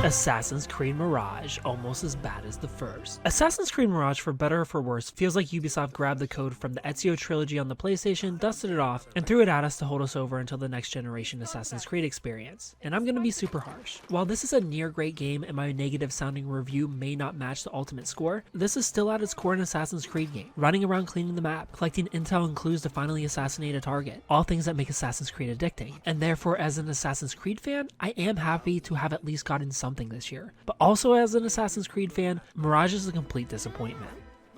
Assassin's Creed Mirage, almost as bad as the first. Assassin's Creed Mirage, for better or for worse, feels like Ubisoft grabbed the code from the Ezio trilogy on the PlayStation, dusted it off, and threw it at us to hold us over until the next generation Assassin's Creed experience. And I'm gonna be super harsh. While this is a near great game and my negative sounding review may not match the ultimate score, this is still at its core an Assassin's Creed game. Running around cleaning the map, collecting intel and clues to finally assassinate a target. All things that make Assassin's Creed addicting. And therefore, as an Assassin's Creed fan, I am happy to have at least gotten something this year. But also as an Assassin's Creed fan, Mirage is a complete disappointment.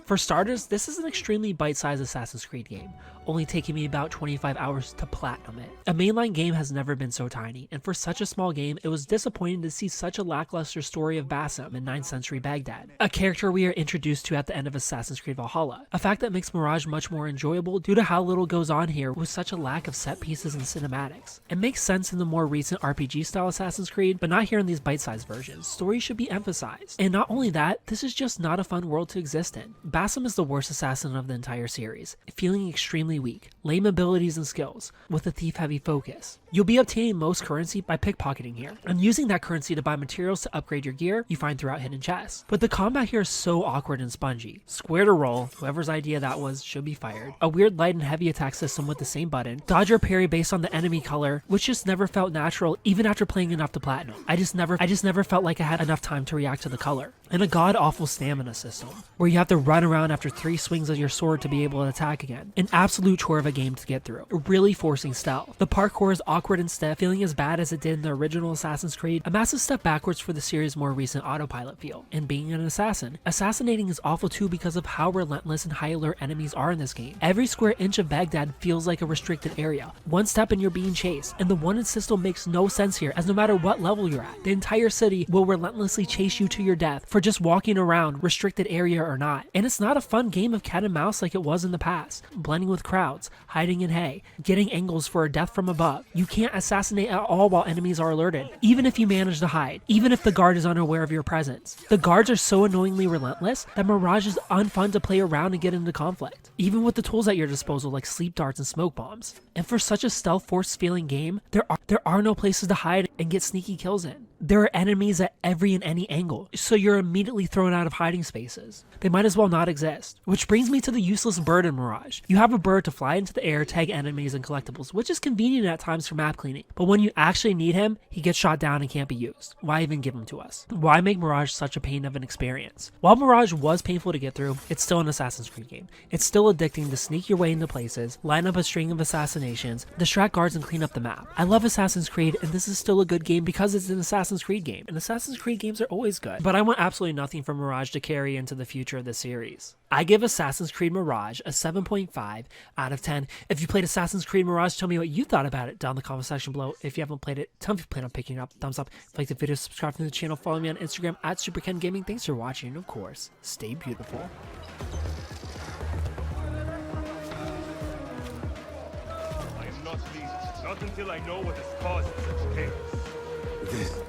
For starters, this is an extremely bite-sized Assassin's Creed game, only taking me about 25 hours to platinum it. A mainline game has never been so tiny, and for such a small game, it was disappointing to see such a lackluster story of Basim in 9th century Baghdad, a character we are introduced to at the end of Assassin's Creed Valhalla, a fact that makes Mirage much more enjoyable due to how little goes on here with such a lack of set pieces and cinematics. It makes sense in the more recent RPG-style Assassin's Creed, but not here in these bite-sized versions. Story should be emphasized. And not only that, this is just not a fun world to exist in. Basim is the worst assassin of the entire series, feeling extremely weak, lame abilities and skills, with a thief-heavy focus. You'll be obtaining most currency by pickpocketing here, and using that currency to buy materials to upgrade your gear you find throughout hidden chests. But the combat here is so awkward and spongy. Square to roll, whoever's idea that was should be fired. A weird light and heavy attack system with the same button, dodge or parry based on the enemy color, which just never felt natural even after playing enough to platinum. I just never felt like I had enough time to react to the color. And a god-awful stamina system, where you have to run around after 3 swings of your sword to be able to attack again. An absolute chore of a game to get through, really forcing stealth. The parkour is awkward and stiff, feeling as bad as it did in the original Assassin's Creed, a massive step backwards for the series' more recent autopilot feel. And being an assassin, assassinating is awful too because of how relentless and high alert enemies are in this game. Every square inch of Baghdad feels like a restricted area. One step and you're being chased, and the one-hit system makes no sense here, as no matter what level you're at, the entire city will relentlessly chase you to your death for just walking around, restricted area or not. And it's not a fun game of cat and mouse like it was in the past, blending with crowds, hiding in hay, getting angles for a death from above. You can't assassinate at all while enemies are alerted, even if you manage to hide, even if the guard is unaware of your presence. The guards are so annoyingly relentless that Mirage is unfun to play around and get into conflict, even with the tools at your disposal like sleep darts and smoke bombs. And for such a stealth force feeling game, there are no places to hide and get sneaky kills in. There are enemies at every and any angle, so you're immediately thrown out of hiding spaces. They might as well not exist. Which brings me to the useless bird in Mirage. You have a bird to fly into the air, tag enemies and collectibles, which is convenient at times for map cleaning. But when you actually need him, he gets shot down and can't be used. Why even give him to us? Why make Mirage such a pain of an experience? While Mirage was painful to get through, it's still an Assassin's Creed game. It's still addicting to sneak your way into places, line up a string of assassinations, distract guards and clean up the map. I love Assassin's Creed, and this is still a good game because it's an Assassin's Creed game, and Assassin's Creed games are always good. But I want absolutely nothing from Mirage to carry into the future of the series. I give Assassin's Creed Mirage a 7.5 out of 10. If you played Assassin's Creed Mirage, tell me what you thought about it down in the comment section below. If you haven't played it, tell me if you plan on picking it up. Thumbs up. If you like the video, subscribe to the channel, follow me on Instagram at Superkengaming. Thanks for watching, and of course, stay beautiful. I am not leaving, not until I know what has caused such chaos. This.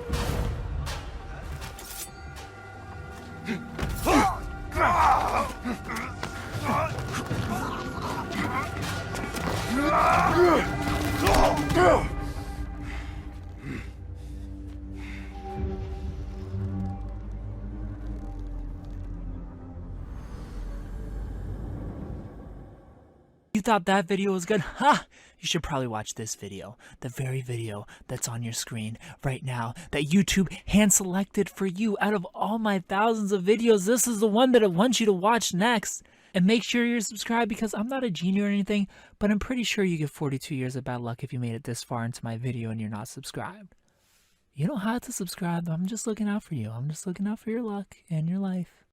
You thought that video was good? Ha! You should probably watch this video, the very video that's on your screen right now, that YouTube hand-selected for you. Out of all my thousands of videos, this is the one that I want you to watch next. And make sure you're subscribed, because I'm not a genie or anything, but I'm pretty sure you get 42 years of bad luck if you made it this far into my video and you're not subscribed. You don't have to subscribe. I'm just looking out for you. I'm just looking out for your luck and your life.